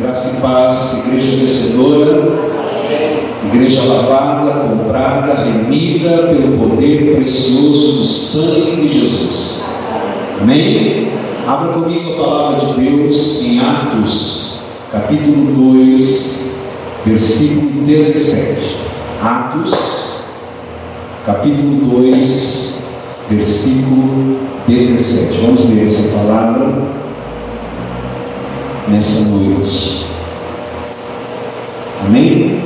Graça e paz, igreja vencedora, igreja lavada, comprada, remida pelo poder precioso do sangue de Jesus. Amém? Abra comigo a palavra de Deus em Atos, capítulo 2, versículo 17. Atos, capítulo 2, versículo 17. Vamos ler essa palavra nessa noite. Amém?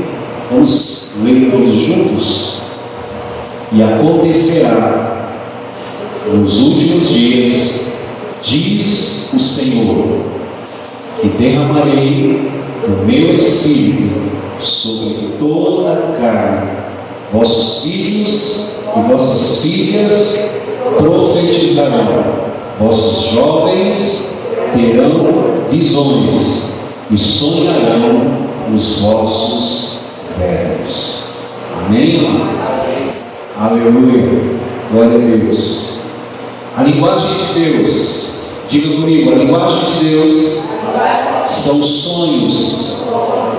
Vamos ler todos juntos? E acontecerá nos últimos dias, diz o Senhor, que derramarei o meu Espírito sobre toda a carne. Vossos filhos e vossas filhas profetizarão, vossos jovens terão visões e sonharão os vossos velhos. Amém? Aleluia, glória a Deus. A linguagem de Deus, diga comigo, a linguagem de Deus são sonhos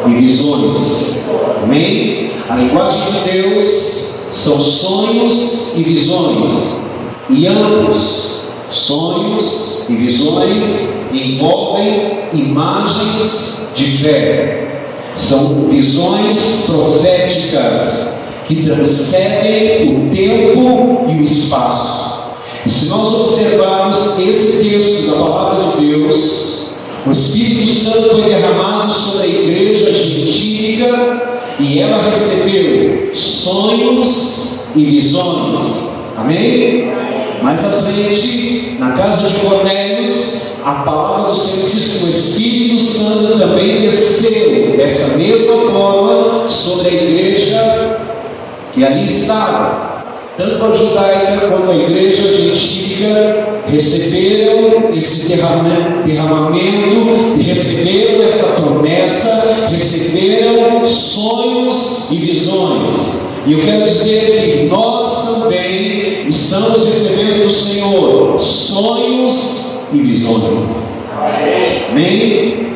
e visões. Amém? A linguagem de Deus são sonhos e visões, e ambos, sonhos e visões, envolvem imagens de fé. São visões proféticas que transcendem o tempo e o espaço. E se nós observarmos esse texto da palavra de Deus, o Espírito Santo foi derramado sobre a igreja gentílica e ela recebeu sonhos e visões. Amém? Mais à frente, na casa de Cornélio, a palavra do Senhor diz que o Espírito Santo também desceu dessa mesma forma sobre a igreja que ali estava. Tanto a judaica quanto a igreja gentílica receberam esse derramamento, receberam essa promessa, receberam sonhos e visões. E eu quero dizer que nós também estamos recebendo do Senhor sonhos e visões. Amém?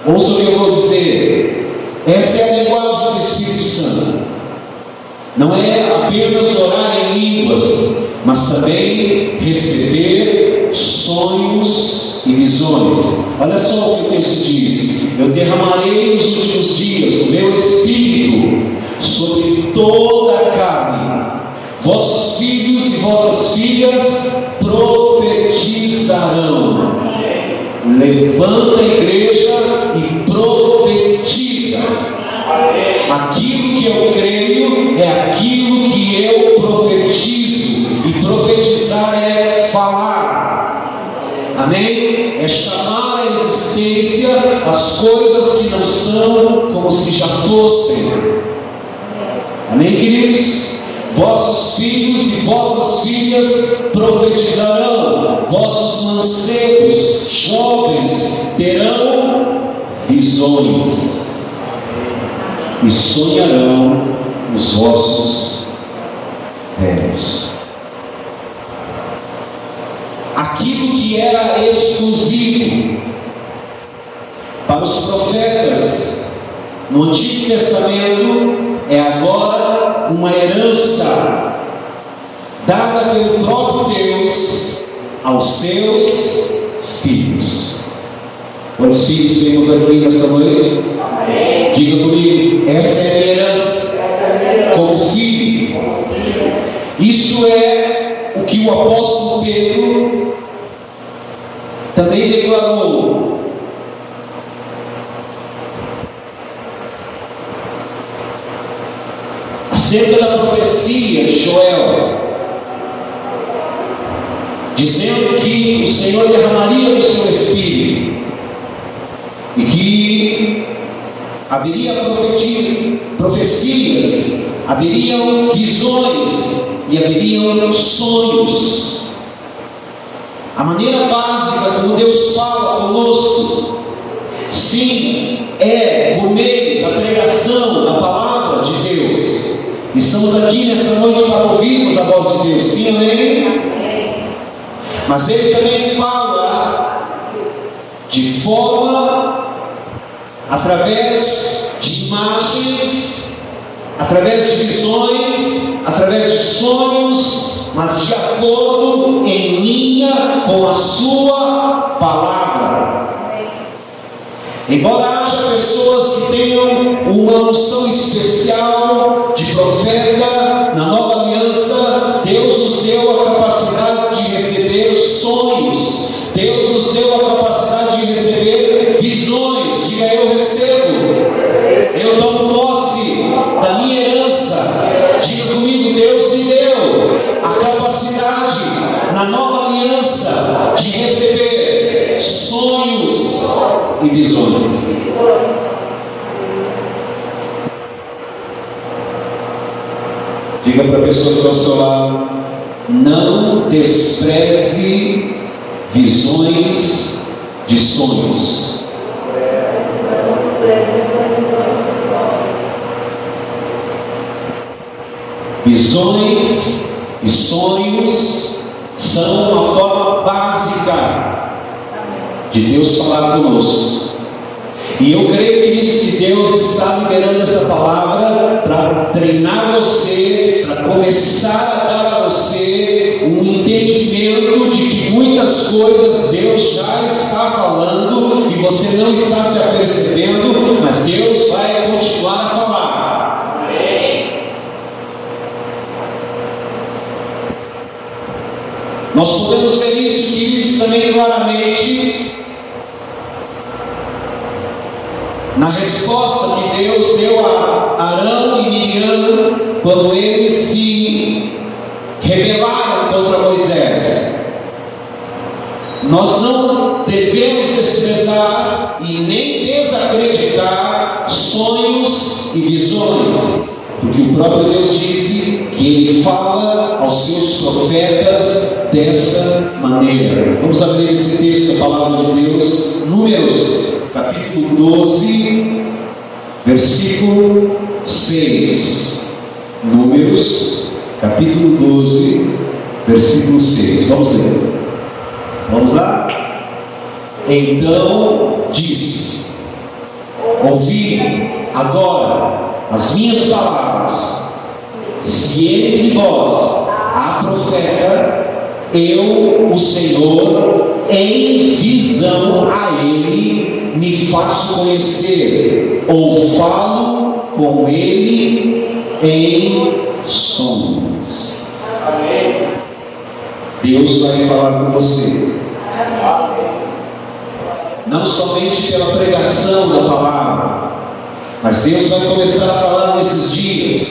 Ouça o que eu vou dizer. Essa é a linguagem do Espírito Santo. Não é apenas orar em línguas, mas também receber sonhos e visões. Olha só o que o texto diz: eu derramarei nos últimos dias o meu Espírito sobre toda a carne. Vossos filhos e vossas filhas profetizarão. Levanta a igreja e profetiza. Aquilo que eu creio é aquilo que eu profetizo. E profetizar é falar. Amém? É chamar à existência as coisas que não são como se já fossem. Amém, queridos? Vossos filhos e vossas filhas profetizarão, vossos mancebos, jovens, terão visões e sonharão os vossos velhos. Aquilo que era exclusivo para os profetas no Antigo Testamento é agora uma herança dada pelo próprio Deus aos seus filhos. Quantos filhos temos aqui nessa noite? Amém. Diga comigo, essa é a minha herança como filho. Isso é o que o apóstolo Pedro também declarou. Acerca da profecia de Joel, dizendo que o Senhor derramaria o seu Espírito e que haveria profecias, haveriam visões e haveriam sonhos. A maneira básica como Deus fala conosco, sim, é por meio da pregação da palavra de Deus. Estamos aqui nessa noite para ouvirmos a voz de Deus, sim, amém? Mas Ele também fala de forma através de imagens, através de visões, através de sonhos, mas de acordo em linha com a sua palavra. Embora haja pessoas que tenham uma unção especial de profeta, na nova aliança, Deus nos deu a capacidade de receber sonhos, Deus nos deu a capacidade de receber visões. Diga: eu recebo, eu tomo posse da minha herança. Diga comigo: Deus me deu a capacidade, na nova aliança, de receber sonhos e visões. Diga para a pessoa que está ao seu lado: não despreze visões de sonhos. Visões e sonhos são uma forma básica de Deus falar conosco. E eu creio, queridos, que Deus está liberando essa palavra para treinar você, para começar a dar a você um entendimento de que muitas coisas Deus já está falando e você não está se apercebendo, mas Deus vai continuar a falar. Amém. Nós podemos ver isso, queridos, também claramente na resposta que Deus deu a Arão e Miriam quando eles se rebelaram contra Moisés. Nós não devemos desprezar e nem desacreditar sonhos e visões, porque o próprio Deus disse que Ele fala aos seus profetas dessa maneira. Vamos abrir esse texto, a palavra de Deus, Números capítulo 12, versículo 6. Números, capítulo 12, versículo 6. Vamos ler. Vamos lá? Então disse: ouvi agora as minhas palavras. Se entre vós há profeta, eu, o Senhor, em visão a ele me faço conhecer, ou falo com ele em sonhos. Amém. Deus vai falar com você. Amém. Não somente pela pregação da palavra, mas Deus vai começar a falar nesses dias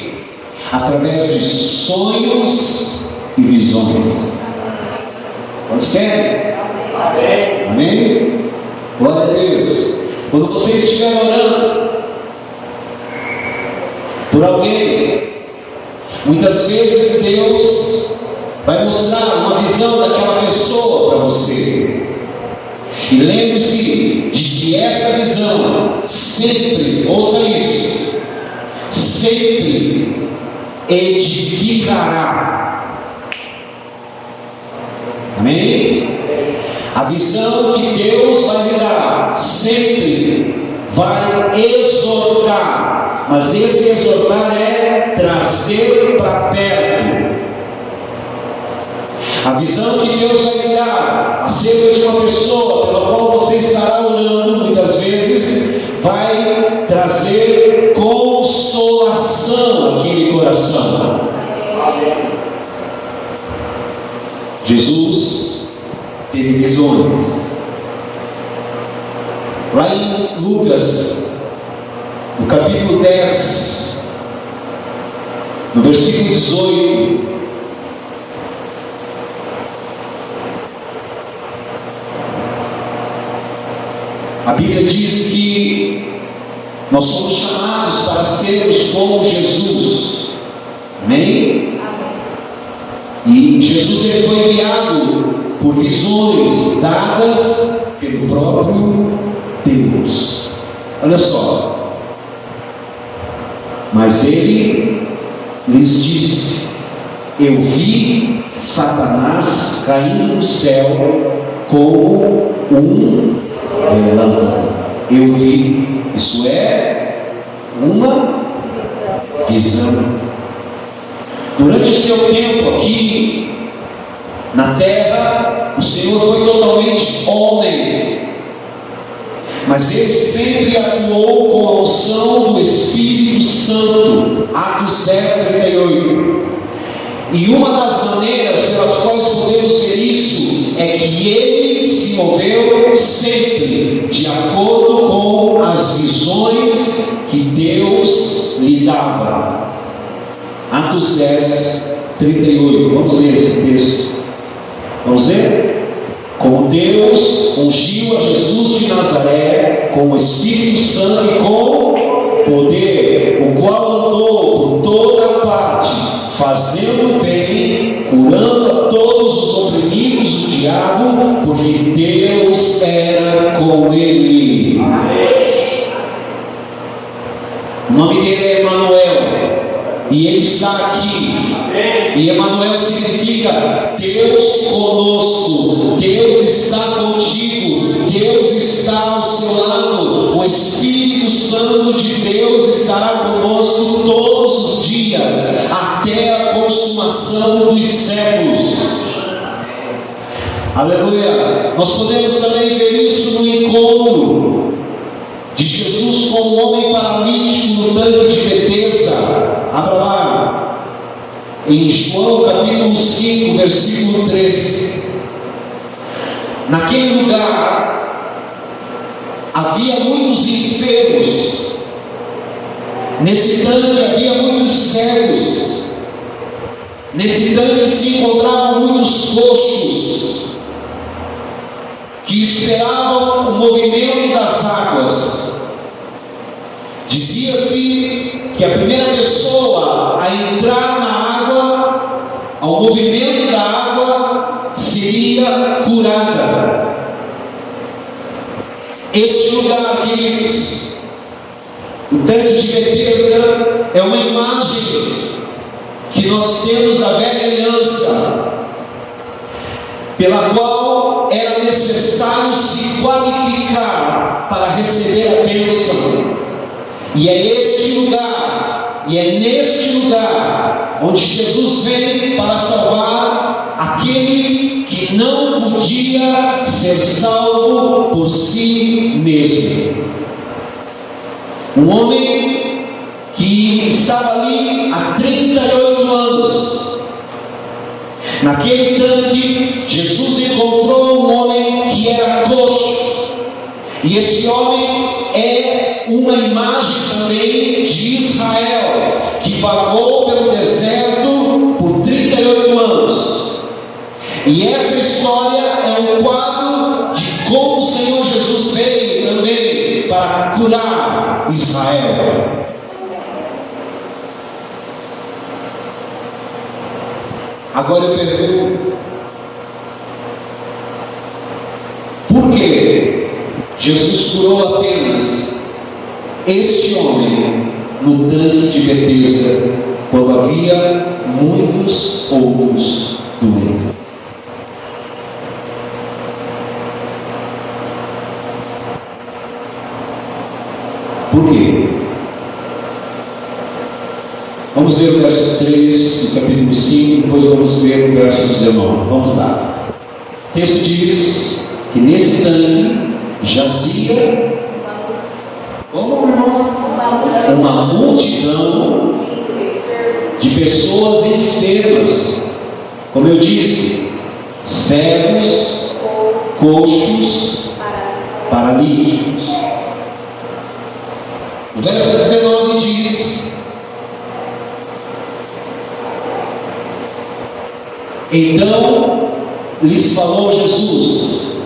através de sonhos e visões. Quantos querem? Amém. Amém? Glória a Deus. Quando você estiver orando por alguém, muitas vezes Deus vai mostrar uma visão daquela pessoa para você. E lembre-se de que essa visão sempre, ouça isso, sempre edificará. Amém? A visão que Deus vai lhe dar sempre vai exortar, mas esse exortar é trazer para perto. A visão que Deus vai lhe dar acerca de uma pessoa pela qual você estará orando, muitas vezes, vai trazer consolação àquele coração. Jesus teve visões. Lá em Lucas, no capítulo 10, no versículo 18, a Bíblia diz que nós somos chamados para sermos como Jesus. Amém? E Jesus ele foi enviado por visões dadas pelo próprio Deus. Olha só. Mas ele lhes disse: eu vi Satanás caindo do céu como um relâmpago. eu vi. Isso é uma visão. Durante o seu tempo aqui na terra, o Senhor foi totalmente homem, mas Ele sempre atuou com a unção do Espírito Santo. Atos 10:38. E uma das maneiras pelas quais podemos ver isso é que Ele se moveu sempre de acordo com as visões que Deus lhe dava. Atos 10:38. Vamos ler esse texto. Vamos ler? Como Deus ungiu a Jesus de Nazaré com o Espírito Santo e com poder, o qual andou por toda parte, fazendo bem, curando a todos os oprimidos do diabo, porque Deus era com ele. O nome dele é Emanuel, e ele está aqui. E Emanuel significa Deus conosco. Deus está contigo. Deus está ao seu lado. O Espírito Santo de Deus estará conosco todos os dias, até a consumação dos séculos. Aleluia. Nós podemos também ver isso no encontro de Jesus com o homem paralítico no tanque de Betesda. Abra lá em João capítulo 5, versículo 3. Naquele lugar havia muitos enfermos. Nesse tanque havia muitos cegos. Nesse tanque se encontravam muitos coxos que esperavam o movimento das águas. Dizia-se que a primeira pessoa a entrar na água, ao movimento da água, seria curada. Este lugar, queridos, o tanque de Betesda, é uma imagem que nós temos da velha aliança, pela qual era necessário se qualificar para receber a bênção. E é este lugar, e é neste lugar onde Jesus vem para salvar aquele que não podia ser salvo por si mesmo. Um homem que estava ali há 38 anos. Naquele tanque, Jesus encontrou um homem que era coxo. E esse homem é uma imagem também de Israel, que vagou pelo deserto por 38 anos. E essa história é um quadro de como o Senhor Jesus veio também para curar Israel. Agora eu pergunto, por que Jesus curou apenas este homem no tanque de Betesda, quando havia muitos outros doentes? Por quê? Vamos ler o verso 3 do capítulo 5, depois vamos ver o verso 19. Vamos lá. O texto diz que nesse tanque jazia, como, irmãos? Uma multidão de pessoas enfermas. Como eu disse, cegos, coxos, paralíticos. O verso 19 diz: então lhes falou Jesus,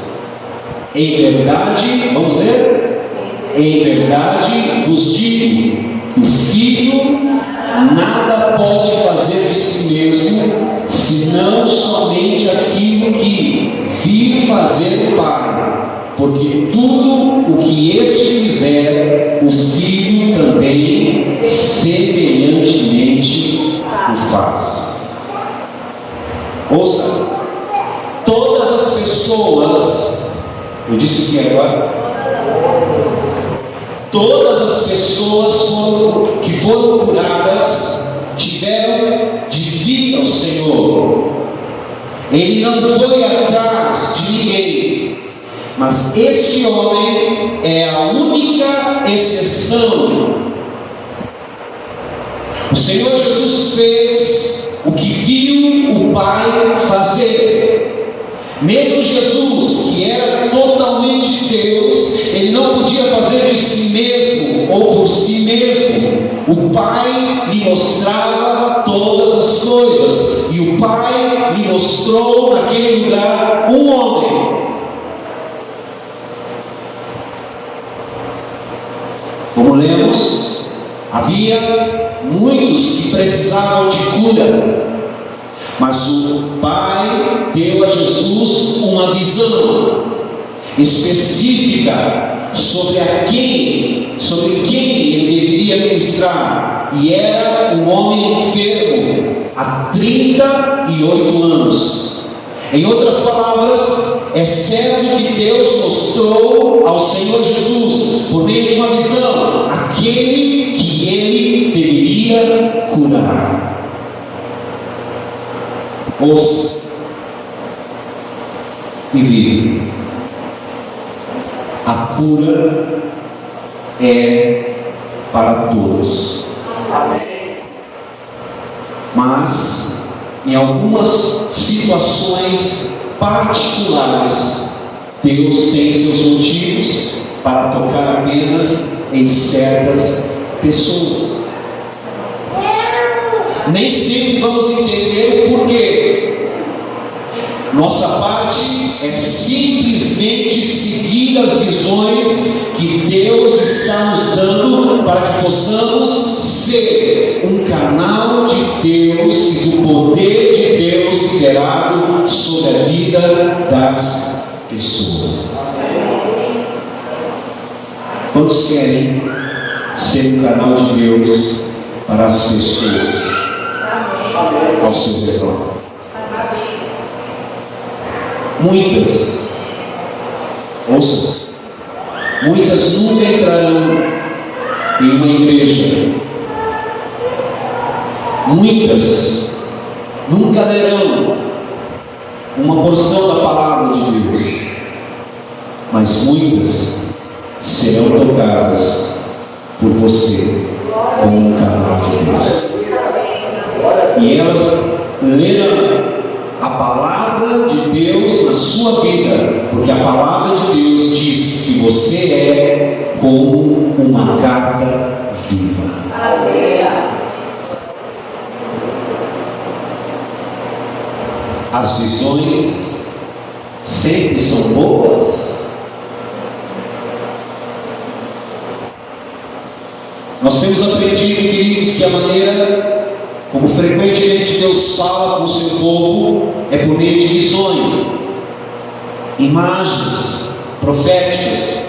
em verdade, vamos ler? Em verdade vos digo que o Filho nada pode fazer de si mesmo, senão somente aquilo que viu fazer o Pai, porque tudo o que este fizer, o Filho também semelhantemente o faz. Ouça, todas as pessoas, eu disse o que agora? todas as pessoas que foram curadas tiveram de vir ao Senhor. Ele não foi atrás de ninguém, mas este homem é a única exceção. O Senhor Jesus fez o que viu o Pai fazer. Mesmo Jesus, que era totalmente Deus, ele não podia fazer de si mesmo ou por si mesmo. O Pai lhe mostrava todas as coisas, e o Pai lhe mostrou naquele lugar um homem. Como lemos, havia muitos que precisavam de cura, mas o Pai deu a Jesus uma visão específica sobre quem ele deveria ministrar, e era um homem enfermo há 38 anos. Em outras palavras, é certo que Deus mostrou ao Senhor Jesus, por meio de uma visão, aquele que ele deveria curar. Ouça e vive. A cura é para todos. Mas em algumas situações particulares, Deus tem seus motivos para tocar apenas em certas pessoas. Nem sempre vamos entender o porquê. Nossa parte é simplesmente seguir as visões que Deus está nos dando para que possamos ser um canal de Deus e do poder de Deus liberado sobre a vida das pessoas. Quantos querem ser um canal de Deus para as pessoas ao seu redor? Muitas, ouça, muitas nunca entrarão em uma igreja, muitas nunca lerão uma porção da palavra de Deus, mas muitas serão tocadas por você como um canal de Deus, e elas lerão a palavra de Deus na sua vida, porque a palavra de Deus diz que você é como uma carta viva. As visões sempre são boas. Nós temos aprendido, queridos, que a maneira como frequentemente Deus fala com o seu povo é por meio de visões, imagens proféticas.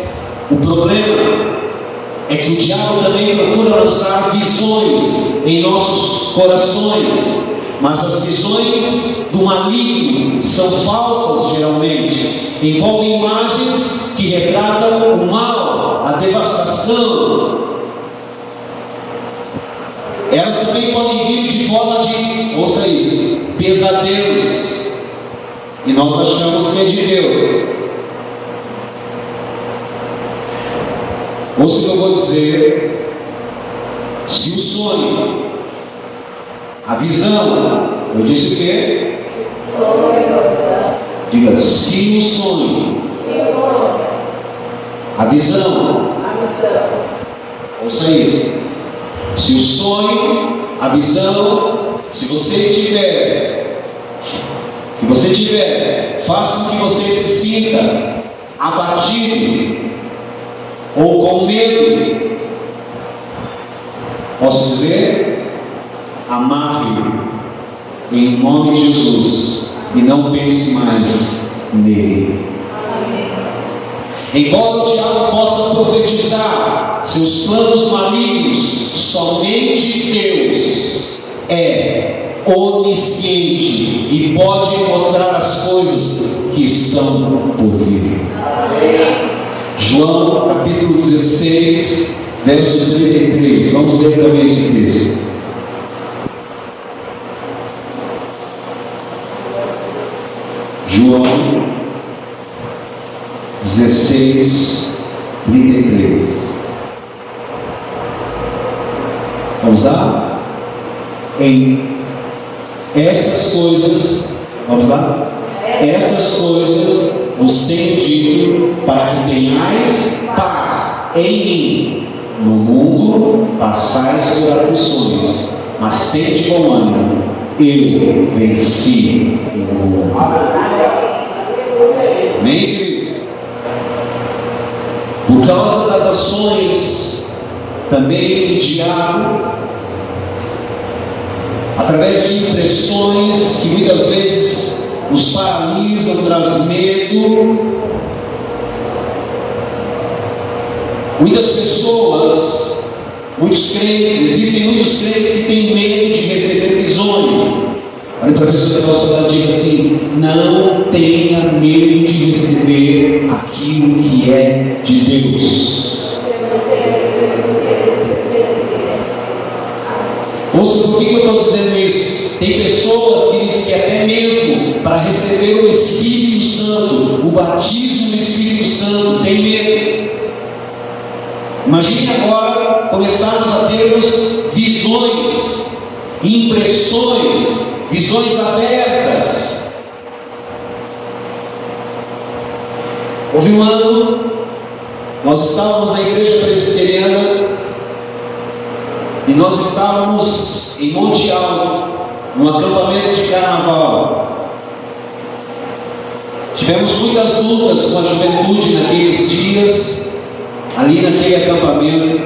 O problema é que o diabo também procura lançar visões em nossos corações, mas as visões do maligno são falsas geralmente, envolvem imagens que retratam o mal, a devastação. Elas também podem vir de forma de, ouça isso, pesadelos, e nós achamos que é de Deus. Ouça o que eu vou dizer. Se o sonho, a visão, eu disse o quê? Diga, se o sonho, a visão, ouça isso. Se o sonho, a visão, se você tiver, faça com que você se sinta abatido ou com medo, posso dizer? Amarre em nome de Jesus e não pense mais nele. Embora o diabo possa profetizar seus planos malignos, somente Deus é onisciente e pode mostrar as coisas que estão por vir. João capítulo 16, verso 33. Vamos ler também esse texto. João 16, 33. Vamos lá? Em estas coisas, vamos lá? Essas coisas vos tenho dito para que tenhais paz em mim. No mundo passais por aflições, mas tende bom ânimo. Eu venci o mundo. Amém, queridos? Por causa das ações também do diabo, através de impressões que muitas vezes nos paralisam, traz medo. Muitas pessoas, muitos crentes, existem muitos crentes que têm medo de receber visões. Olha para a pessoa que está diga assim: não tenha medo de receber aquilo que é de Deus. Ouça, por que eu estou dizendo isso? Tem pessoas que dizem que até mesmo para receber o Espírito Santo, o batismo do Espírito Santo, tem medo. Imagine agora começarmos a termos visões, impressões, visões abertas. Houve um ano, nós estávamos na igreja presbiteriana e nós estávamos em Monte Alto, num acampamento de carnaval. Tivemos muitas lutas com a juventude naqueles dias, ali naquele acampamento.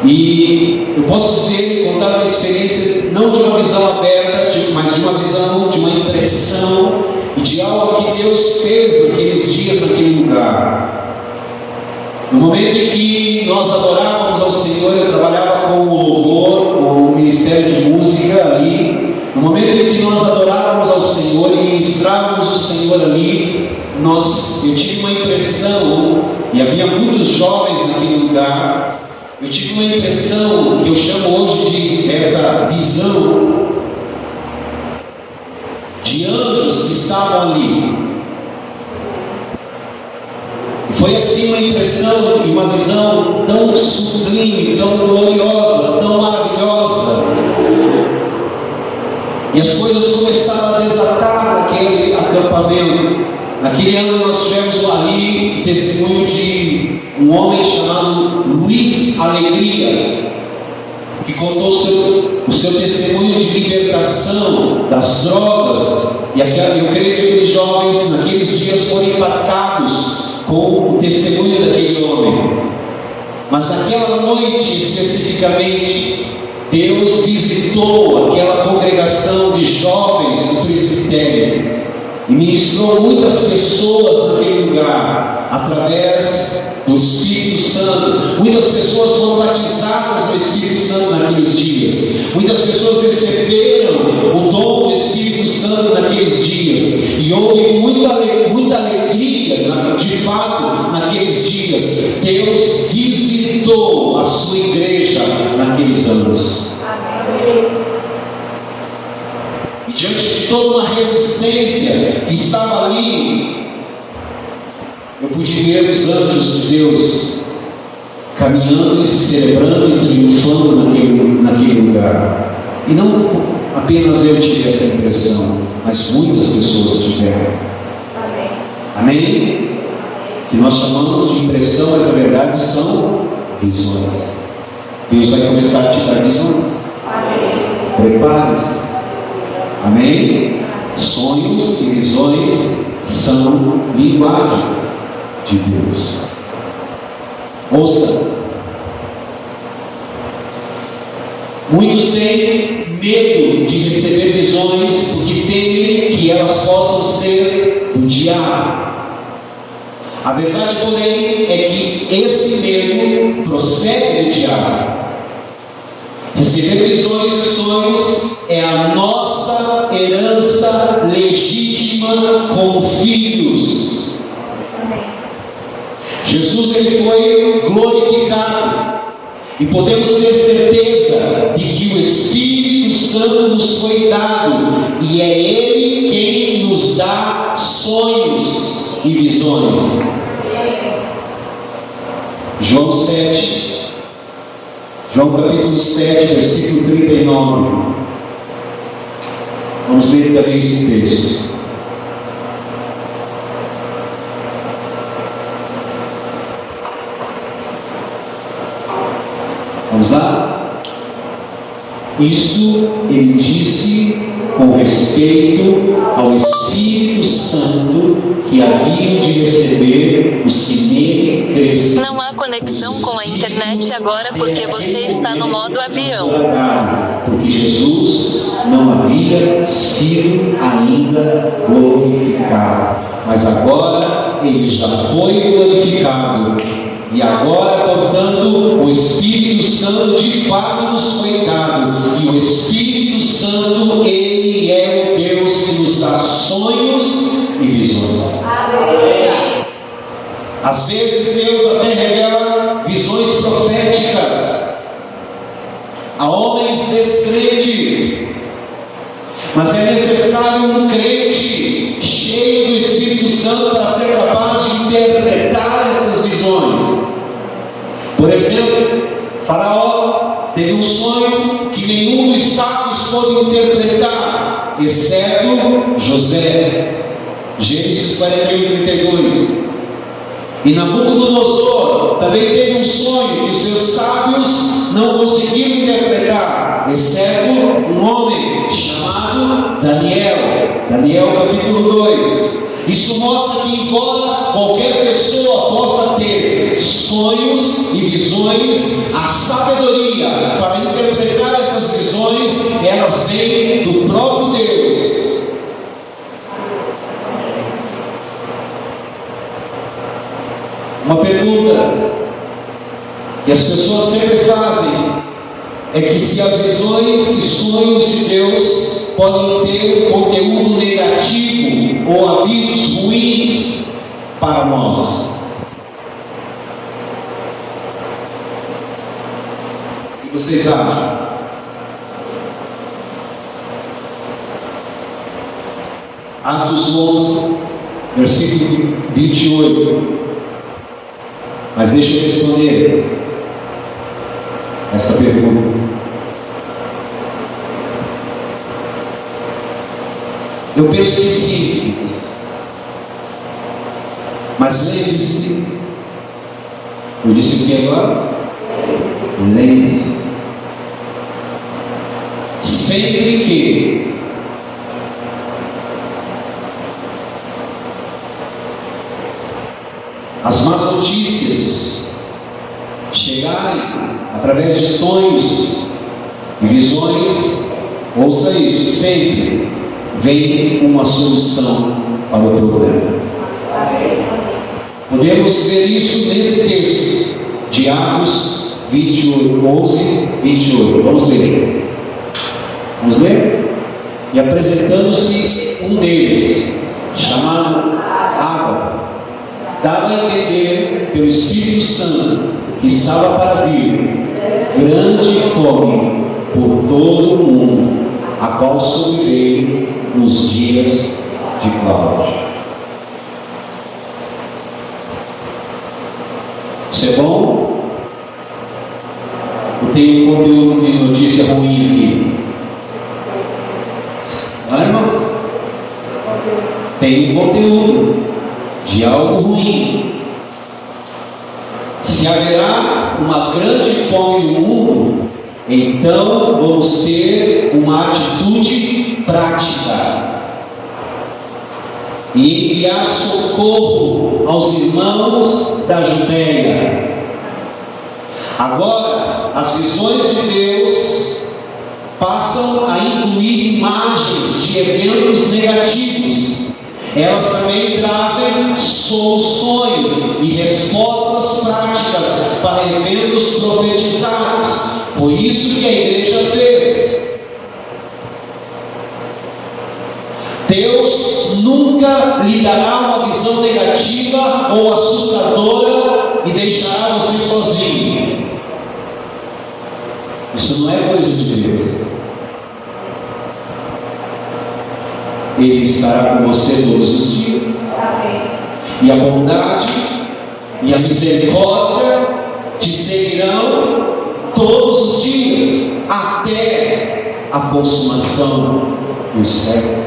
E eu posso dizer, contar uma experiência, não de uma visão aberta, mas de uma visão, de uma impressão e de algo que Deus fez naqueles dias, naquele lugar. No momento em que nós adorávamos ao Senhor, eu trabalhava com o louvor, com o ministério de música ali. No momento em que nós adorávamos ao Senhor e ministrávamos o Senhor ali, eu tive uma impressão, e havia muitos jovens naquele lugar. Eu tive uma impressão que eu chamo hoje de essa visão de anjos que estavam ali. E foi assim uma impressão e uma visão tão sublime, tão gloriosa, tão maravilhosa. E as coisas começaram a desatar naquele acampamento. Naquele ano nós tivemos ali o testemunho de um homem chamado Luiz Alegria, que contou o seu testemunho de libertação das drogas. E eu creio que aqueles jovens naqueles dias foram impactados com o testemunho daquele homem. Mas naquela noite especificamente, Deus visitou aquela congregação de jovens do presbitério e ministrou muitas pessoas naquele lugar, através do Espírito Santo. Muitas pessoas foram batizadas no Espírito Santo naqueles dias. Muitas pessoas receberam o dom do Espírito Santo naqueles dias. E houve muita alegria, de fato, naqueles dias. Deus visitou a sua igreja naqueles anos. Amém. E diante de toda uma resistência que estava ali, eu pude ver os anjos de Deus caminhando e celebrando e triunfando naquele lugar. E não apenas eu tive essa impressão, mas muitas pessoas tiveram. Amém? Amém? Que nós chamamos de impressão, mas na verdade são visões. Deus vai começar a te dar visões. Amém? Prepare-se. Amém? Sonhos e visões são linguagem de Deus. Ouça. Muitos têm medo de receber visões porque temem que elas possam ser do diabo. A verdade, porém, é que esse medo procede do diabo. Receber visões e sonhos é a nossa herança legítima como filhos. Jesus ele foi glorificado E podemos ter certeza de que o Espírito Santo nos foi dado, e é Ele quem nos dá sonhos e visões. João capítulo 7, versículo 39. Vamos ler também esse texto. Vamos lá? Isto ele disse com respeito ao Espírito Santo que haviam de receber os que nele crescem. Não há conexão com a internet agora porque você está no modo avião. Porque Jesus não havia sido ainda glorificado, mas agora ele já foi glorificado. E agora, portanto, o Espírito Santo de fato nos foi dado. E o Espírito Santo, Ele é o Deus que nos dá sonhos e visões. Amém. Às vezes Deus até revela visões proféticas a homens descrentes. Mas é necessário um crente cheio do Espírito Santo para ser capaz de interpretar essas visões. Por exemplo, Faraó teve um sonho que nenhum dos sábios pôde interpretar, exceto José. Gênesis 41:32. E Nabucodonosor também teve um sonho que os seus sábios não conseguiram interpretar, exceto um homem chamado Daniel. Daniel capítulo 2. Isso mostra que, embora qualquer pessoa possa ter sonhos e visões, a sabedoria para interpretar essas visões, elas vêm do próprio Deus. Uma pergunta que as pessoas sempre fazem é que se as visões e sonhos de Deus podem ter um conteúdo negativo ou avisos ruins para nós. O que vocês acham? Atos 11, versículo 28. Mas deixa eu responder essa pergunta. Eu penso que sim, mas lembre-se, eu disse o que agora? Lembre-se, sempre que as más notícias chegarem através de sonhos e visões, ouça isso, sempre vem uma solução para o problema. Podemos ver isso nesse texto de Atos 28, 11, 28. Vamos ler. Vamos ler? E apresentando-se um deles, chamado Ágabo, dava a entender pelo Espírito Santo que estava para vir grande fome por todo o mundo, a qual sobreveio nos dias de Cláudio. Isso é bom? Eu tenho um conteúdo de notícia ruim aqui. Não, irmão? Tem um conteúdo de algo ruim. Se haverá uma grande fome no mundo, então vamos ter uma atitude prática e enviar socorro aos irmãos da Judéia. Agora, as visões de Deus passam a incluir imagens de eventos negativos. Elas também trazem soluções e respostas práticas para eventos profetizados. Foi isso que a igreja fez. Deus nunca lhe dará uma visão negativa ou assustadora e deixará você sozinho. Isso não é coisa de Deus. Ele estará com você todos os dias. E a bondade e a misericórdia te seguirão todos os dias, até a consumação dos séculos.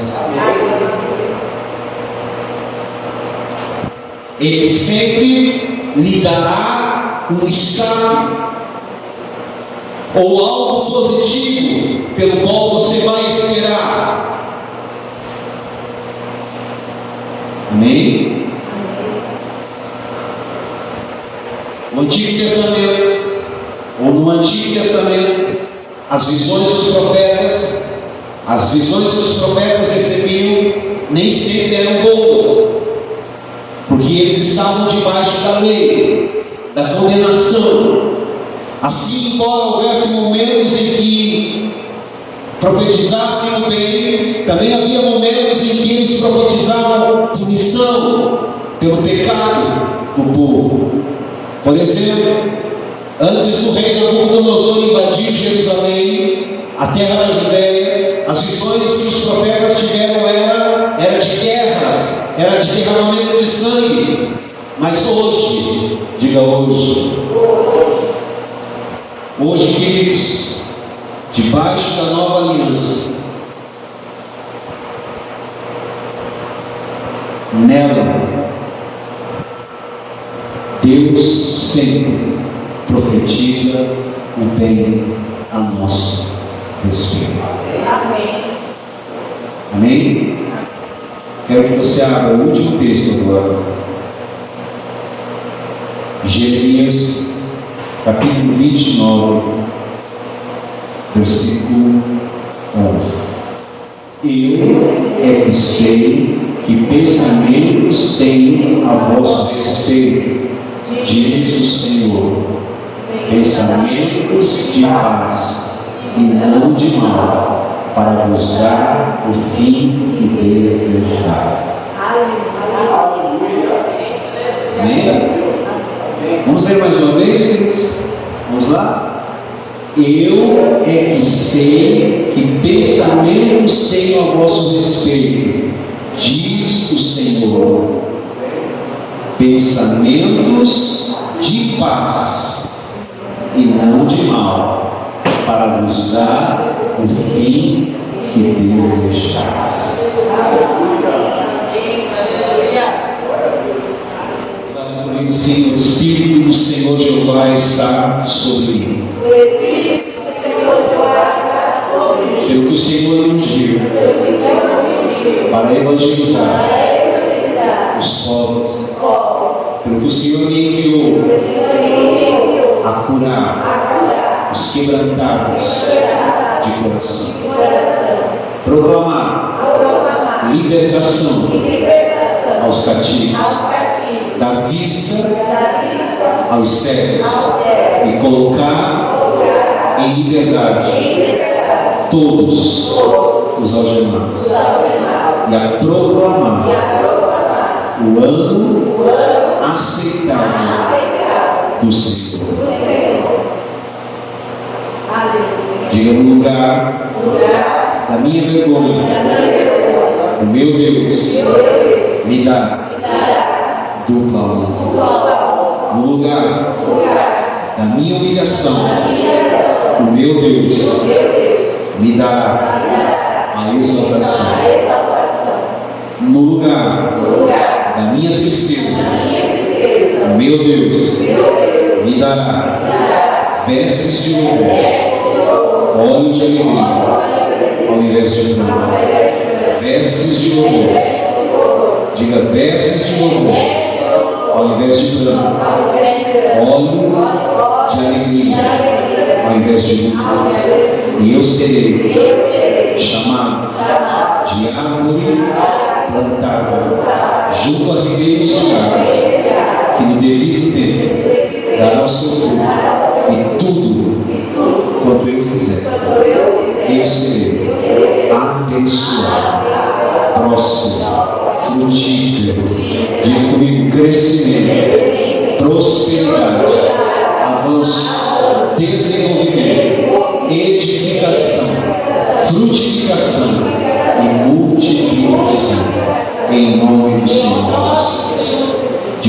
Ele sempre lhe dará um escape ou algo positivo pelo qual você vai esperar. Amém? No Antigo Testamento, ou no Antigo Testamento, as visões dos profetas, as visões que os profetas recebiam, nem sempre eram boas, porque eles estavam debaixo da lei, da condenação. Assim, embora houvesse momentos em que profetizassem o bem, também havia momentos em que eles profetizavam punição pelo pecado do povo. Por exemplo, antes do rei Nabucodonosor invadir Jerusalém, a terra da Judéia, as visões que os profetas tiveram era de guerras, era de derramamento de sangue. Mas hoje, diga hoje, queridos, debaixo da nova aliança, nela, Deus sempre profetiza o bem a nosso respeito. Amém. Amém? Quero que você abra o último texto agora. Jeremias, capítulo 29, versículo 11. Eu é que sei que pensamentos tenho a vosso respeito, diz o Senhor, pensamentos de paz e não de mal, para vos dar o fim que desejar. Amém? Vamos ler mais uma vez, queridos? Vamos lá? Eu é que sei que pensamentos tenho a vosso respeito, diz o Senhor, pensamentos de paz e não de mal, para vos dar o fim que desejais. Sim, o Espírito do Senhor Jeová está sobre mim. O Espírito do Senhor Jeová está sobre mim. Pelo que o Senhor me ungiu para evangelizar os pobres. Pelo que o Senhor me enviou a curar os quebrantados de coração. Proclamar libertação aos cativos, dar vista aos cegos e colocar em liberdade todos os algemados, e a proclamar o ano aceitável do Senhor. Diga no lugar da minha vergonha, o meu Deus me dá dupla honra. No lugar da minha humilhação, o meu Deus me dará a exaltação. No lugar da minha tristeza, o meu Deus me dará vestes de louvor, óleo de alegria ao invés de dor. Vestes de louvor. Diga vestes de louvor ao invés de pranto, óleo de alegria ao invés de luto, e eu serei chamado de árvore plantada junto a ribeiros de águas, que no devido tempo dará o seu fruto, e tudo quanto eu fizer, eu serei abençoado, próspero, frutífero, diga comigo, crescimento, prosperidade, avanço, desenvolvimento,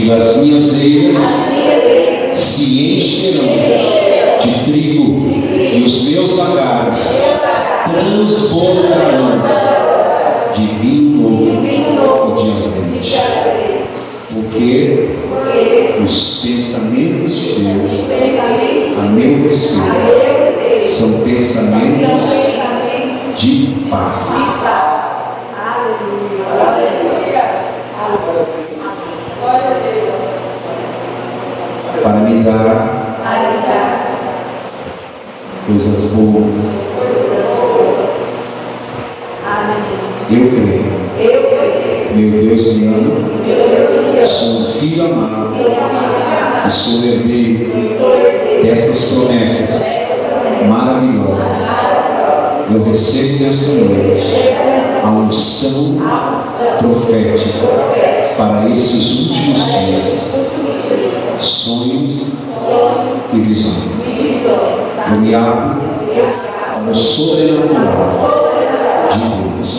E as minhas eiras se encherão de trigo, e os meus lagares transbordarão de vinho novo e de azeite. Porque os pensamentos de Deus a meu respeito são pensamentos de paz. Para me dar coisas boas. Eu creio. Meu Deus me ama. Sou um filho amado. E sou herdeiro dessas promessas maravilhosas. Eu recebo nesta noite a unção profética para esses últimos dias. Sonhos e visões. Eu me abro ao sobrenatural de Deus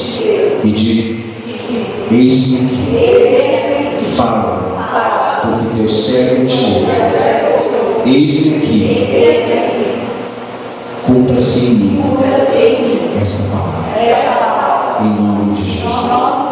e digo: eis-me aqui, fala, porque teu servo te ouve. Eis-me aqui, cumpra-se em mim essa palavra, em nome de Jesus.